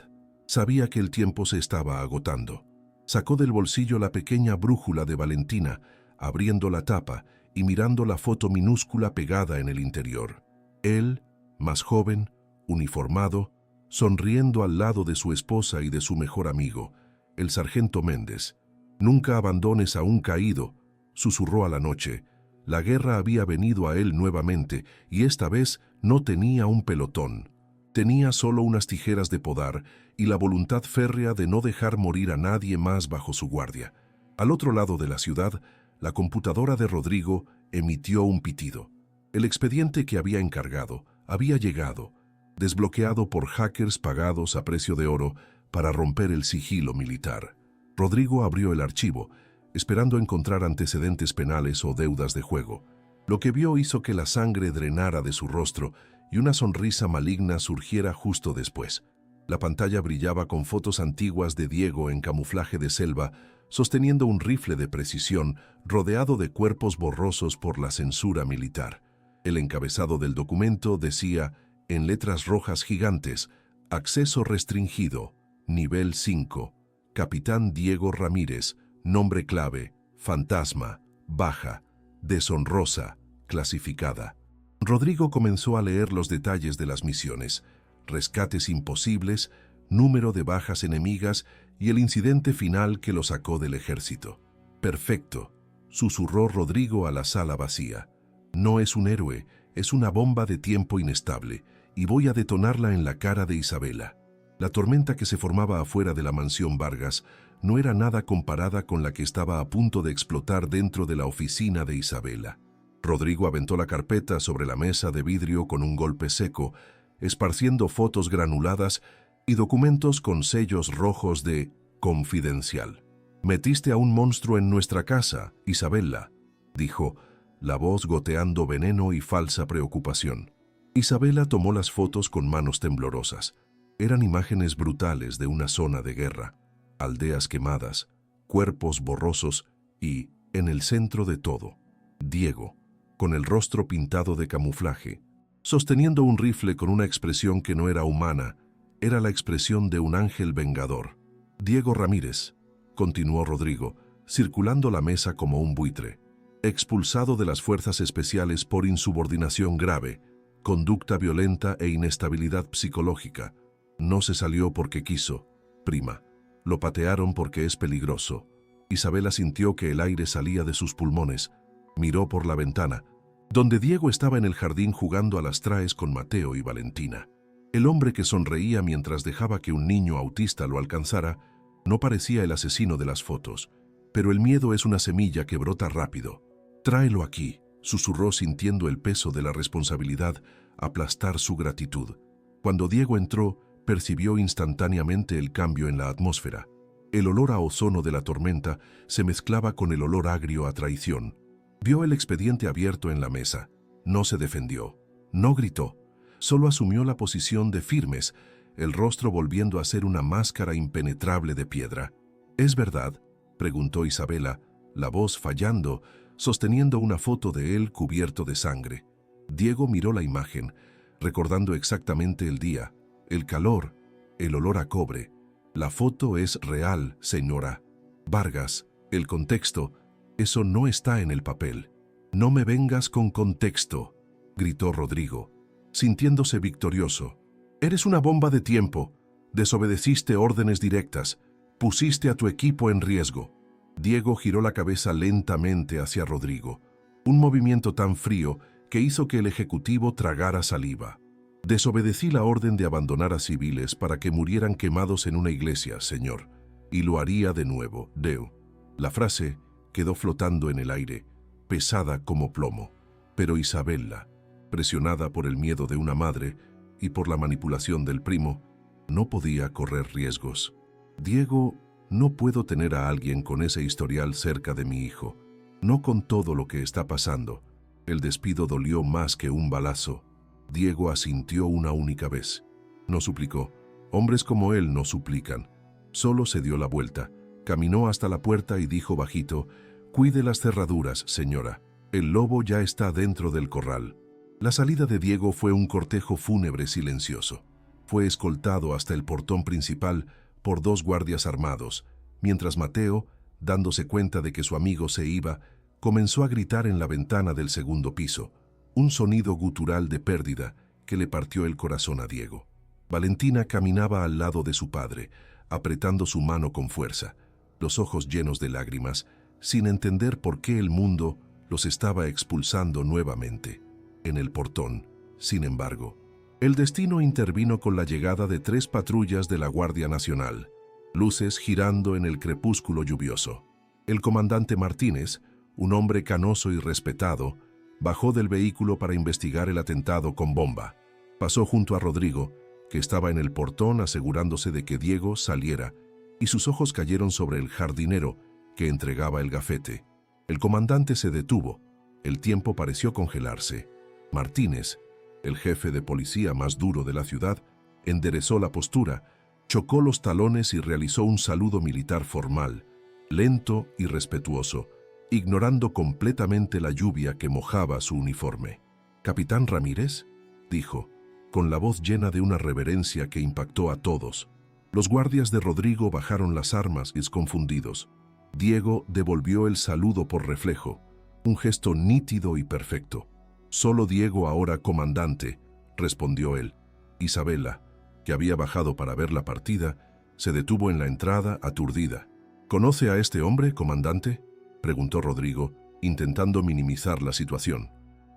Sabía que el tiempo se estaba agotando. Sacó del bolsillo la pequeña brújula de Valentina, abriendo la tapa y mirando la foto minúscula pegada en el interior. Él, más joven, uniformado, sonriendo al lado de su esposa y de su mejor amigo, el sargento Méndez. «Nunca abandones a un caído», susurró a la noche. La guerra había venido a él nuevamente y esta vez no tenía un pelotón. Tenía solo unas tijeras de podar y la voluntad férrea de no dejar morir a nadie más bajo su guardia. Al otro lado de la ciudad, la computadora de Rodrigo emitió un pitido. El expediente que había encargado había llegado, desbloqueado por hackers pagados a precio de oro para romper el sigilo militar. Rodrigo abrió el archivo, esperando encontrar antecedentes penales o deudas de juego. Lo que vio hizo que la sangre drenara de su rostro y una sonrisa maligna surgiera justo después. La pantalla brillaba con fotos antiguas de Diego en camuflaje de selva, sosteniendo un rifle de precisión rodeado de cuerpos borrosos por la censura militar. El encabezado del documento decía, en letras rojas gigantes, acceso restringido, nivel 5, Capitán Diego Ramírez, nombre clave, fantasma, baja, deshonrosa, clasificada. Rodrigo comenzó a leer los detalles de las misiones, rescates imposibles, número de bajas enemigas y el incidente final que lo sacó del ejército. Perfecto, susurró Rodrigo a la sala vacía. No es un héroe, es una bomba de tiempo inestable, y voy a detonarla en la cara de Isabela. La tormenta que se formaba afuera de la mansión Vargas no era nada comparada con la que estaba a punto de explotar dentro de la oficina de Isabela. Rodrigo aventó la carpeta sobre la mesa de vidrio con un golpe seco, esparciendo fotos granuladas y documentos con sellos rojos de confidencial. «Metiste a un monstruo en nuestra casa, Isabela», dijo, la voz goteando veneno y falsa preocupación. Isabela tomó las fotos con manos temblorosas. Eran imágenes brutales de una zona de guerra, aldeas quemadas, cuerpos borrosos y, en el centro de todo, Diego, con el rostro pintado de camuflaje, sosteniendo un rifle con una expresión que no era humana, era la expresión de un ángel vengador. «Diego Ramírez», continuó Rodrigo, circulando la mesa como un buitre, expulsado de las fuerzas especiales por insubordinación grave, conducta violenta e inestabilidad psicológica. No se salió porque quiso, prima. Lo patearon porque es peligroso. Isabela sintió que el aire salía de sus pulmones. Miró por la ventana, donde Diego estaba en el jardín jugando a las traes con Mateo y Valentina. El hombre que sonreía mientras dejaba que un niño autista lo alcanzara no parecía el asesino de las fotos, pero el miedo es una semilla que brota rápido. «Tráelo aquí», susurró sintiendo el peso de la responsabilidad aplastar su gratitud. Cuando Diego entró, percibió instantáneamente el cambio en la atmósfera. El olor a ozono de la tormenta se mezclaba con el olor agrio a traición. Vio el expediente abierto en la mesa. No se defendió, no gritó, solo asumió la posición de firmes, el rostro volviendo a ser una máscara impenetrable de piedra. «¿Es verdad?», preguntó Isabela, la voz fallando, sosteniendo una foto de él cubierto de sangre. Diego miró la imagen, recordando exactamente el día, el calor, el olor a cobre. «La foto es real, señora Vargas. El contexto, eso no está en el papel». «No me vengas con contexto», gritó Rodrigo, sintiéndose victorioso. «Eres una bomba de tiempo. Desobedeciste órdenes directas. Pusiste a tu equipo en riesgo». Diego giró la cabeza lentamente hacia Rodrigo, un movimiento tan frío que hizo que el ejecutivo tragara saliva. «Desobedecí la orden de abandonar a civiles para que murieran quemados en una iglesia, señor, y lo haría de nuevo, Deu». La frase quedó flotando en el aire, pesada como plomo, pero Isabela, presionada por el miedo de una madre y por la manipulación del primo, no podía correr riesgos. «Diego, no puedo tener a alguien con ese historial cerca de mi hijo, no con todo lo que está pasando». El despido dolió más que un balazo. Diego asintió una única vez. No suplicó. Hombres como él no suplican. Solo se dio la vuelta, caminó hasta la puerta y dijo bajito: «Cuide las cerraduras, señora. El lobo ya está dentro del corral». La salida de Diego fue un cortejo fúnebre silencioso. Fue escoltado hasta el portón principal por 2 guardias armados, mientras Mateo, dándose cuenta de que su amigo se iba, comenzó a gritar en la ventana del segundo piso, un sonido gutural de pérdida que le partió el corazón a Diego. Valentina caminaba al lado de su padre, apretando su mano con fuerza, los ojos llenos de lágrimas, sin entender por qué el mundo los estaba expulsando nuevamente. En el portón, sin embargo, el destino intervino con la llegada de 3 patrullas de la Guardia Nacional, luces girando en el crepúsculo lluvioso. El comandante Martínez, un hombre canoso y respetado, bajó del vehículo para investigar el atentado con bomba. Pasó junto a Rodrigo, que estaba en el portón asegurándose de que Diego saliera, y sus ojos cayeron sobre el jardinero, que entregaba el gafete. El comandante se detuvo. El tiempo pareció congelarse. Martínez, el jefe de policía más duro de la ciudad, enderezó la postura, chocó los talones y realizó un saludo militar formal, lento y respetuoso, ignorando completamente la lluvia que mojaba su uniforme. «Capitán Ramírez», dijo, con la voz llena de una reverencia que impactó a todos. Los guardias de Rodrigo bajaron las armas confundidos. Diego devolvió el saludo por reflejo, un gesto nítido y perfecto. «Solo Diego ahora, comandante», respondió él. Isabela, que había bajado para ver la partida, se detuvo en la entrada aturdida. «¿Conoce a este hombre, comandante?», preguntó Rodrigo, intentando minimizar la situación.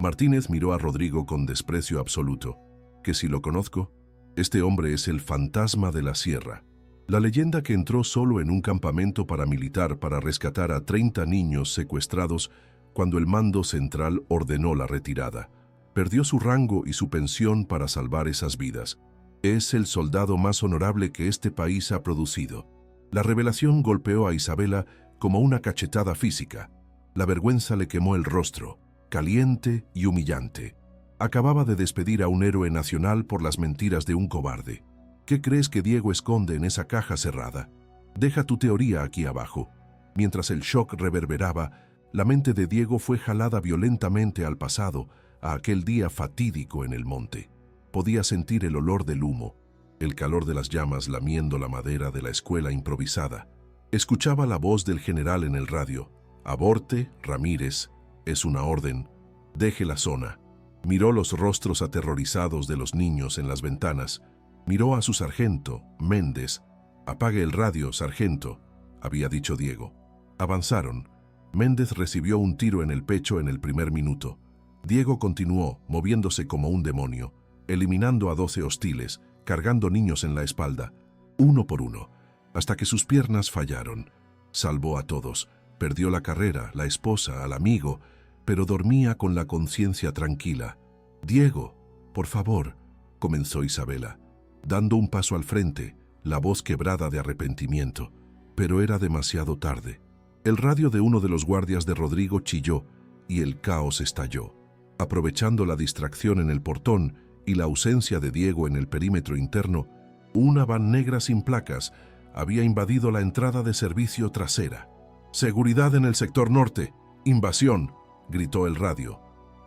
Martínez miró a Rodrigo con desprecio absoluto. «¿Que si lo conozco? Este hombre es el fantasma de la sierra. La leyenda que entró solo en un campamento paramilitar para rescatar a 30 niños secuestrados cuando el mando central ordenó la retirada. Perdió su rango y su pensión para salvar esas vidas. Es el soldado más honorable que este país ha producido». La revelación golpeó a Isabela como una cachetada física. La vergüenza le quemó el rostro, caliente y humillante. Acababa de despedir a un héroe nacional por las mentiras de un cobarde. ¿Qué crees que Diego esconde en esa caja cerrada? Deja tu teoría aquí abajo. Mientras el shock reverberaba, la mente de Diego fue jalada violentamente al pasado, a aquel día fatídico en el monte. Podía sentir el olor del humo, el calor de las llamas lamiendo la madera de la escuela improvisada. Escuchaba la voz del general en el radio. «Aborte, Ramírez. Es una orden. Deje la zona». Miró los rostros aterrorizados de los niños en las ventanas. Miró a su sargento, Méndez. «Apague el radio, sargento», había dicho Diego. Avanzaron. Méndez recibió un tiro en el pecho en el primer minuto. Diego continuó, moviéndose como un demonio, eliminando a 12 hostiles, cargando niños en la espalda, uno por uno, hasta que sus piernas fallaron. Salvó a todos, perdió la carrera, la esposa, al amigo, pero dormía con la conciencia tranquila. «Diego, por favor», comenzó Isabela, dando un paso al frente, la voz quebrada de arrepentimiento. Pero era demasiado tarde. El radio de uno de los guardias de Rodrigo chilló y el caos estalló. Aprovechando la distracción en el portón y la ausencia de Diego en el perímetro interno, una van negra sin placas había invadido la entrada de servicio trasera. «Seguridad en el sector norte. Invasión», gritó el radio.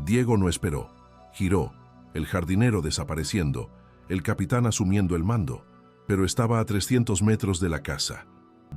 Diego no esperó. Giró, el jardinero desapareciendo, el capitán asumiendo el mando, pero estaba a 300 metros de la casa.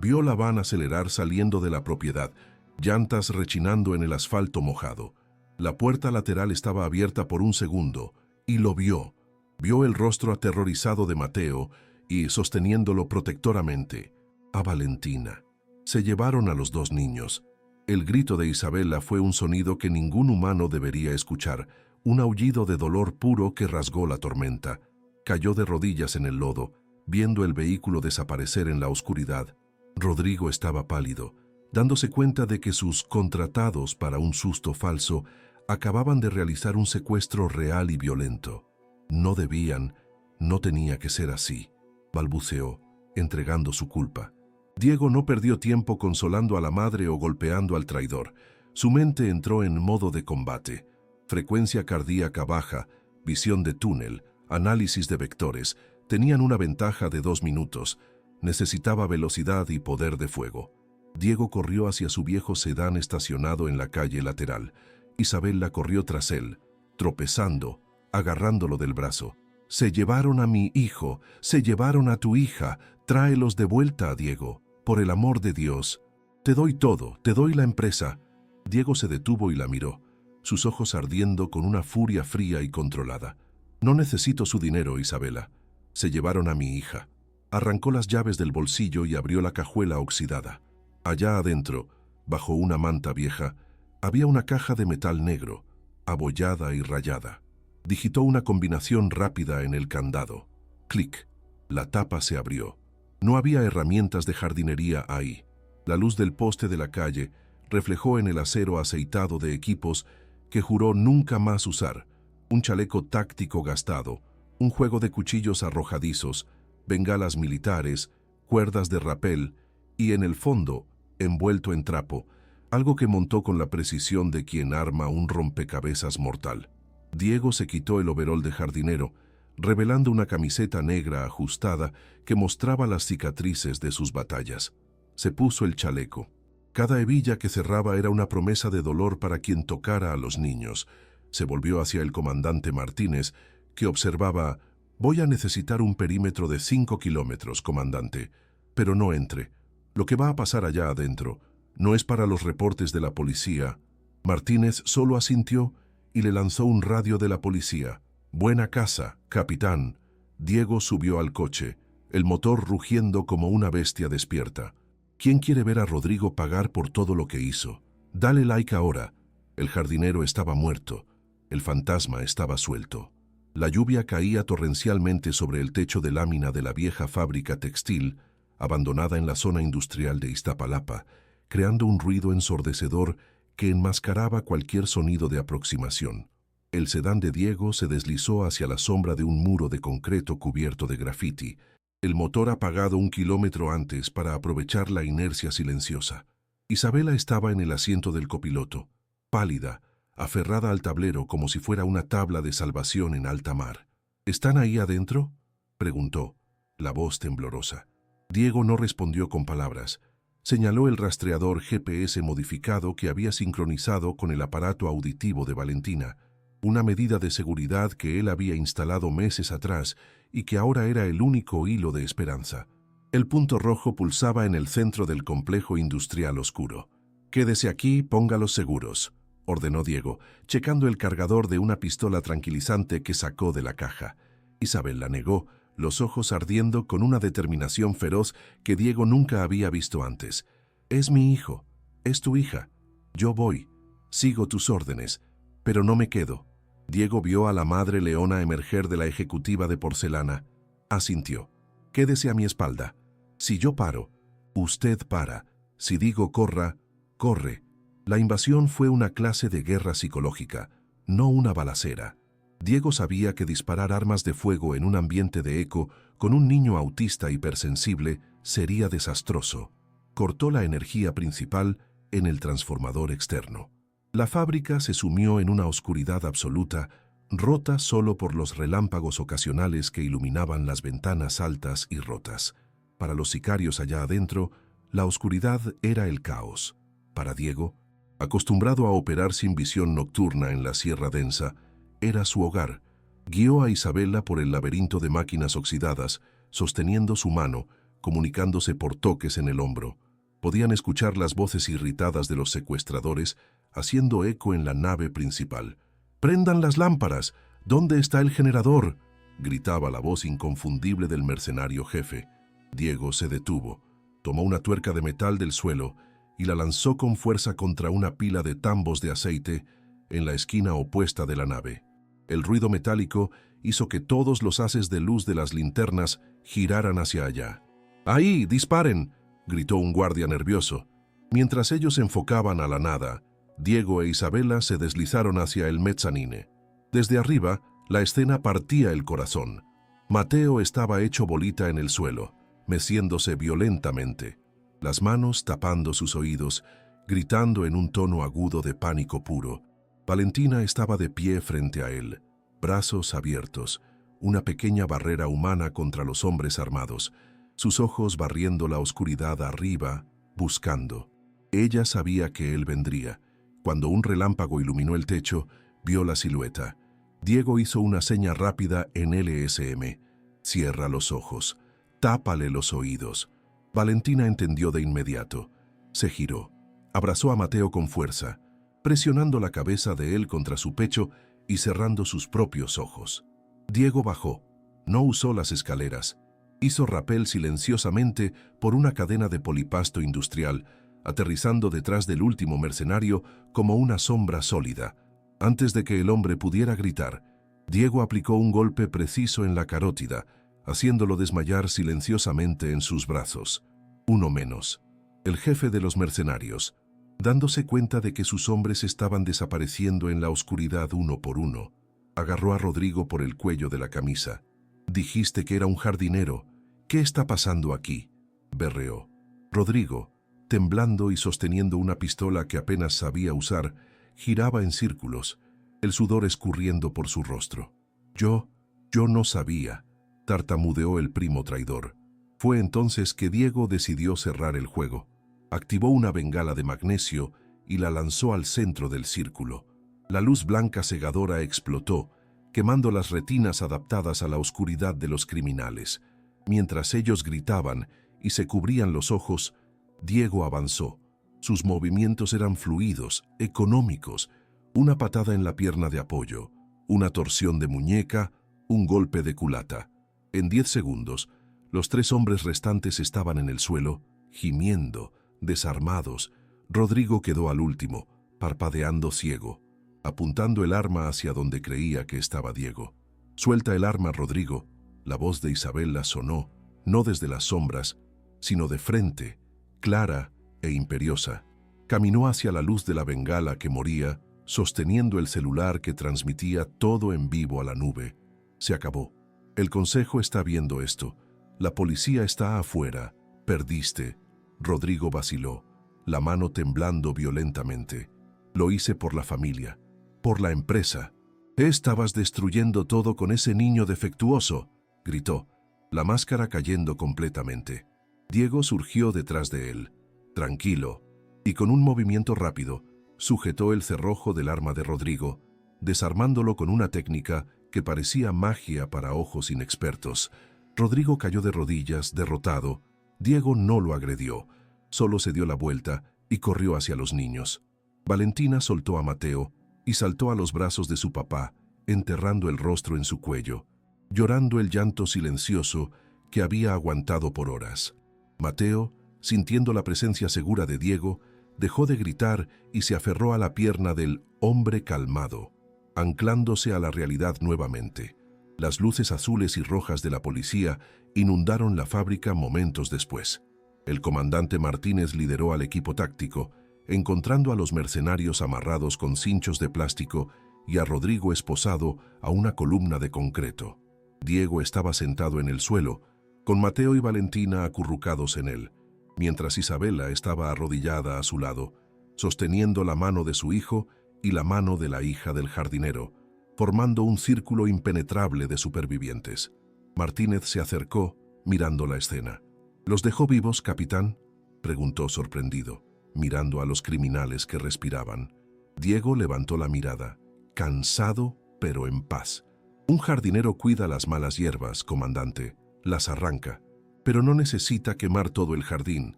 Vio la van acelerar saliendo de la propiedad, llantas rechinando en el asfalto mojado. La puerta lateral estaba abierta por un segundo, y lo vio. Vio el rostro aterrorizado de Mateo y, sosteniéndolo protectoramente, a Valentina. Se llevaron a los 2 niños. El grito de Isabela fue un sonido que ningún humano debería escuchar, un aullido de dolor puro que rasgó la tormenta. Cayó de rodillas en el lodo, viendo el vehículo desaparecer en la oscuridad. Rodrigo estaba pálido, dándose cuenta de que sus contratados para un susto falso acababan de realizar un secuestro real y violento. «No debían, no tenía que ser así», balbuceó, entregando su culpa. Diego no perdió tiempo consolando a la madre o golpeando al traidor. Su mente entró en modo de combate. Frecuencia cardíaca baja, visión de túnel, análisis de vectores, tenían una ventaja de 2 minutos. Necesitaba velocidad y poder de fuego. Diego corrió hacia su viejo sedán estacionado en la calle lateral. Isabela corrió tras él, tropezando, agarrándolo del brazo. «Se llevaron a mi hijo, se llevaron a tu hija, tráelos de vuelta, Diego, por el amor de Dios. Te doy todo, te doy la empresa». Diego se detuvo y la miró, sus ojos ardiendo con una furia fría y controlada. «No necesito su dinero, Isabela. Se llevaron a mi hija». Arrancó las llaves del bolsillo y abrió la cajuela oxidada. Allá adentro, bajo una manta vieja, había una caja de metal negro, abollada y rayada. Digitó una combinación rápida en el candado. Clic. La tapa se abrió. No había herramientas de jardinería ahí. La luz del poste de la calle reflejó en el acero aceitado de equipos que juró nunca más usar. Un chaleco táctico gastado, un juego de cuchillos arrojadizos, bengalas militares, cuerdas de rapel y, en el fondo, envuelto en trapo, algo que montó con la precisión de quien arma un rompecabezas mortal. Diego se quitó el overol de jardinero, revelando una camiseta negra ajustada que mostraba las cicatrices de sus batallas. Se puso el chaleco. Cada hebilla que cerraba era una promesa de dolor para quien tocara a los niños. Se volvió hacia el comandante Martínez, que observaba: «Voy a necesitar un perímetro de 5 kilómetros, comandante, pero no entre. Lo que va a pasar allá adentro no es para los reportes de la policía». Martínez solo asintió y le lanzó un radio de la policía. «Buena casa, capitán». Diego subió al coche, el motor rugiendo como una bestia despierta. ¿Quién quiere ver a Rodrigo pagar por todo lo que hizo? Dale like ahora. El jardinero estaba muerto. El fantasma estaba suelto. La lluvia caía torrencialmente sobre el techo de lámina de la vieja fábrica textil, abandonada en la zona industrial de Iztapalapa, creando un ruido ensordecedor que enmascaraba cualquier sonido de aproximación. El sedán de Diego se deslizó hacia la sombra de un muro de concreto cubierto de grafiti, el motor apagado 1 kilómetro antes para aprovechar la inercia silenciosa. Isabela estaba en el asiento del copiloto, pálida, aferrada al tablero como si fuera una tabla de salvación en alta mar. ¿Están ahí adentro?, preguntó, la voz temblorosa. Diego no respondió con palabras. Señaló el rastreador GPS modificado que había sincronizado con el aparato auditivo de Valentina, una medida de seguridad que él había instalado meses atrás y que ahora era el único hilo de esperanza. El punto rojo pulsaba en el centro del complejo industrial oscuro. «Quédese aquí, ponga los seguros», ordenó Diego, checando el cargador de una pistola tranquilizante que sacó de la caja. Isabel la negó, los ojos ardiendo con una determinación feroz que Diego nunca había visto antes. «Es mi hijo, es tu hija. Yo voy, sigo tus órdenes, pero no me quedo». Diego vio a la madre leona emerger de la ejecutiva de porcelana. Asintió. «Quédese a mi espalda. Si yo paro, usted para. Si digo corra, corre». La invasión fue una clase de guerra psicológica, no una balacera. Diego sabía que disparar armas de fuego en un ambiente de eco con un niño autista hipersensible sería desastroso. Cortó la energía principal en el transformador externo. La fábrica se sumió en una oscuridad absoluta, rota solo por los relámpagos ocasionales que iluminaban las ventanas altas y rotas. Para los sicarios allá adentro, la oscuridad era el caos. Para Diego, acostumbrado a operar sin visión nocturna en la sierra densa, era su hogar. Guió a Isabela por el laberinto de máquinas oxidadas, sosteniendo su mano, comunicándose por toques en el hombro. Podían escuchar las voces irritadas de los secuestradores, haciendo eco en la nave principal. «¡Prendan las lámparas! ¿Dónde está el generador?», gritaba la voz inconfundible del mercenario jefe. Diego se detuvo, tomó una tuerca de metal del suelo y la lanzó con fuerza contra una pila de tambos de aceite en la esquina opuesta de la nave. El ruido metálico hizo que todos los haces de luz de las linternas giraran hacia allá. «¡Ahí, disparen!», gritó un guardia nervioso. Mientras ellos enfocaban a la nada, Diego e Isabela se deslizaron hacia el mezzanine. Desde arriba, la escena partía el corazón. Mateo estaba hecho bolita en el suelo, meciéndose violentamente, las manos tapando sus oídos, gritando en un tono agudo de pánico puro. Valentina estaba de pie frente a él, brazos abiertos, una pequeña barrera humana contra los hombres armados, sus ojos barriendo la oscuridad arriba, buscando. Ella sabía que él vendría. Cuando un relámpago iluminó el techo, vio la silueta. Diego hizo una seña rápida en LSM. «Cierra los ojos. Tápale los oídos». Valentina entendió de inmediato. Se giró. Abrazó a Mateo con fuerza, presionando la cabeza de él contra su pecho y cerrando sus propios ojos. Diego bajó. No usó las escaleras. Hizo rapel silenciosamente por una cadena de polipasto industrial, aterrizando detrás del último mercenario como una sombra sólida. Antes de que el hombre pudiera gritar, Diego aplicó un golpe preciso en la carótida, haciéndolo desmayar silenciosamente en sus brazos. Uno menos. El jefe de los mercenarios, dándose cuenta de que sus hombres estaban desapareciendo en la oscuridad uno por uno, agarró a Rodrigo por el cuello de la camisa. «Dijiste que era un jardinero. ¿Qué está pasando aquí?», berreó. Rodrigo, temblando y sosteniendo una pistola que apenas sabía usar, giraba en círculos, el sudor escurriendo por su rostro. Yo no sabía», tartamudeó el primo traidor. Fue entonces que Diego decidió cerrar el juego. Activó una bengala de magnesio y la lanzó al centro del círculo. La luz blanca cegadora explotó, quemando las retinas adaptadas a la oscuridad de los criminales. Mientras ellos gritaban y se cubrían los ojos, Diego avanzó. Sus movimientos eran fluidos, económicos, una patada en la pierna de apoyo, una torsión de muñeca, un golpe de culata. En 10 segundos, los 3 hombres restantes estaban en el suelo, gimiendo, desarmados. Rodrigo quedó al último, parpadeando ciego, apuntando el arma hacia donde creía que estaba Diego. «Suelta el arma, Rodrigo». La voz de Isabela sonó, no desde las sombras, sino de frente, clara e imperiosa. Caminó hacia la luz de la bengala que moría, sosteniendo el celular que transmitía todo en vivo a la nube. Se acabó. El consejo está viendo esto. La policía está afuera. Perdiste. Rodrigo vaciló, la mano temblando violentamente. Lo hice por la familia, por la empresa. «Estabas destruyendo todo con ese niño defectuoso», gritó, la máscara cayendo completamente. Diego surgió detrás de él, tranquilo, y con un movimiento rápido, sujetó el cerrojo del arma de Rodrigo, desarmándolo con una técnica que parecía magia para ojos inexpertos. Rodrigo cayó de rodillas, derrotado. Diego no lo agredió, solo se dio la vuelta y corrió hacia los niños. Valentina soltó a Mateo y saltó a los brazos de su papá, enterrando el rostro en su cuello, llorando el llanto silencioso que había aguantado por horas. Mateo, sintiendo la presencia segura de Diego, dejó de gritar y se aferró a la pierna del hombre calmado, anclándose a la realidad nuevamente. Las luces azules y rojas de la policía inundaron la fábrica momentos después. El comandante Martínez lideró al equipo táctico, encontrando a los mercenarios amarrados con cinchos de plástico y a Rodrigo esposado a una columna de concreto. Diego estaba sentado en el suelo, con Mateo y Valentina acurrucados en él, mientras Isabela estaba arrodillada a su lado, sosteniendo la mano de su hijo y la mano de la hija del jardinero, formando un círculo impenetrable de supervivientes. Martínez se acercó, mirando la escena. «¿Los dejó vivos, capitán?», preguntó sorprendido, mirando a los criminales que respiraban. Diego levantó la mirada, cansado pero en paz. «Un jardinero cuida las malas hierbas, comandante, las arranca, pero no necesita quemar todo el jardín».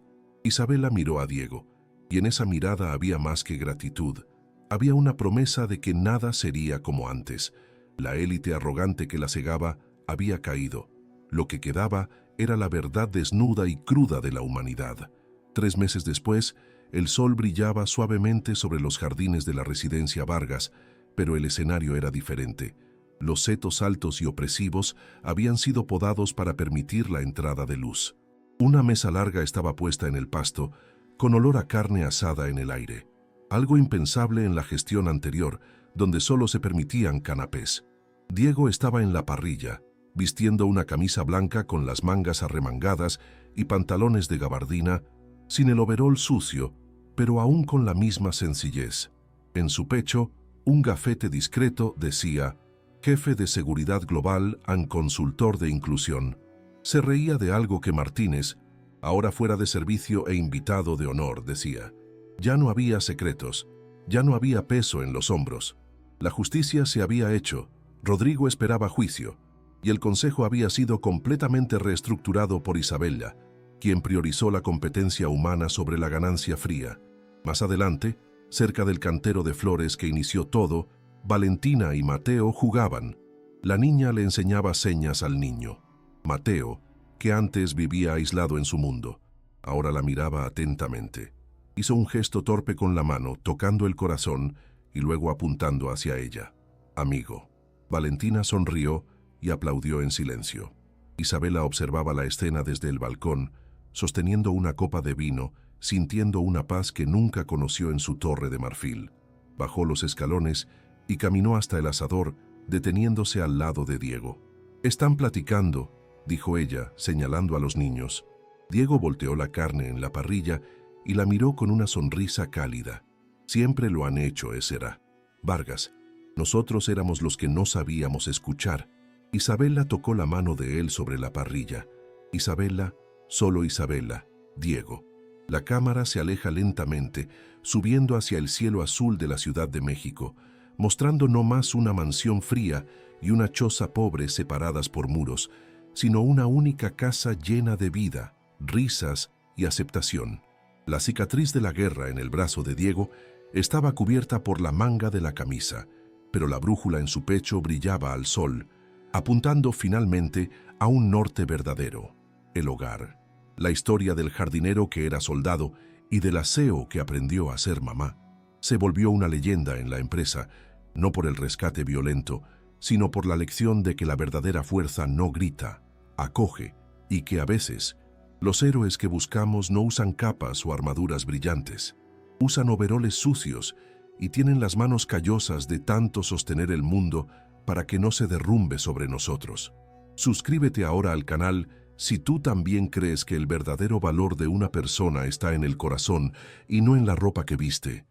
Isabela miró a Diego, y en esa mirada había más que gratitud. Había una promesa de que nada sería como antes. La élite arrogante que la cegaba había caído. Lo que quedaba era la verdad desnuda y cruda de la humanidad. 3 meses después, el sol brillaba suavemente sobre los jardines de la residencia Vargas, pero el escenario era diferente. Los setos altos y opresivos habían sido podados para permitir la entrada de luz. Una mesa larga estaba puesta en el pasto, con olor a carne asada en el aire. Algo impensable en la gestión anterior, donde solo se permitían canapés. Diego estaba en la parrilla, vistiendo una camisa blanca con las mangas arremangadas y pantalones de gabardina, sin el overol sucio, pero aún con la misma sencillez. En su pecho, un gafete discreto decía: «Jefe de Seguridad Global and Consultor de Inclusión». Se reía de algo que Martínez, ahora fuera de servicio e invitado de honor, decía. Ya no había secretos, ya no había peso en los hombros. La justicia se había hecho, Rodrigo esperaba juicio, y el consejo había sido completamente reestructurado por Isabela, quien priorizó la competencia humana sobre la ganancia fría. Más adelante, cerca del cantero de flores que inició todo, Valentina y Mateo jugaban. La niña le enseñaba señas al niño. Mateo, que antes vivía aislado en su mundo, ahora la miraba atentamente. Hizo un gesto torpe con la mano, tocando el corazón y luego apuntando hacia ella. «Amigo». Valentina sonrió y aplaudió en silencio. Isabela observaba la escena desde el balcón, sosteniendo una copa de vino, sintiendo una paz que nunca conoció en su torre de marfil. Bajó los escalones y caminó hasta el asador, deteniéndose al lado de Diego. «Están platicando», dijo ella, señalando a los niños. Diego volteó la carne en la parrilla y la miró con una sonrisa cálida. «Siempre lo han hecho, era. Vargas, nosotros éramos los que no sabíamos escuchar». Isabela tocó la mano de él sobre la parrilla. «Isabela, solo Isabela, Diego». La cámara se aleja lentamente, subiendo hacia el cielo azul de la Ciudad de México. mostrando no más una mansión fría y una choza pobre separadas por muros, sino una única casa llena de vida, risas y aceptación. La cicatriz de la guerra en el brazo de Diego estaba cubierta por la manga de la camisa, pero la brújula en su pecho brillaba al sol, apuntando finalmente a un norte verdadero, el hogar. La historia del jardinero que era soldado y del aseo que aprendió a ser mamá se volvió una leyenda en la empresa, no por el rescate violento, sino por la lección de que la verdadera fuerza no grita, acoge, y que a veces los héroes que buscamos no usan capas o armaduras brillantes, usan overoles sucios y tienen las manos callosas de tanto sostener el mundo para que no se derrumbe sobre nosotros. Suscríbete ahora al canal si tú también crees que el verdadero valor de una persona está en el corazón y no en la ropa que viste.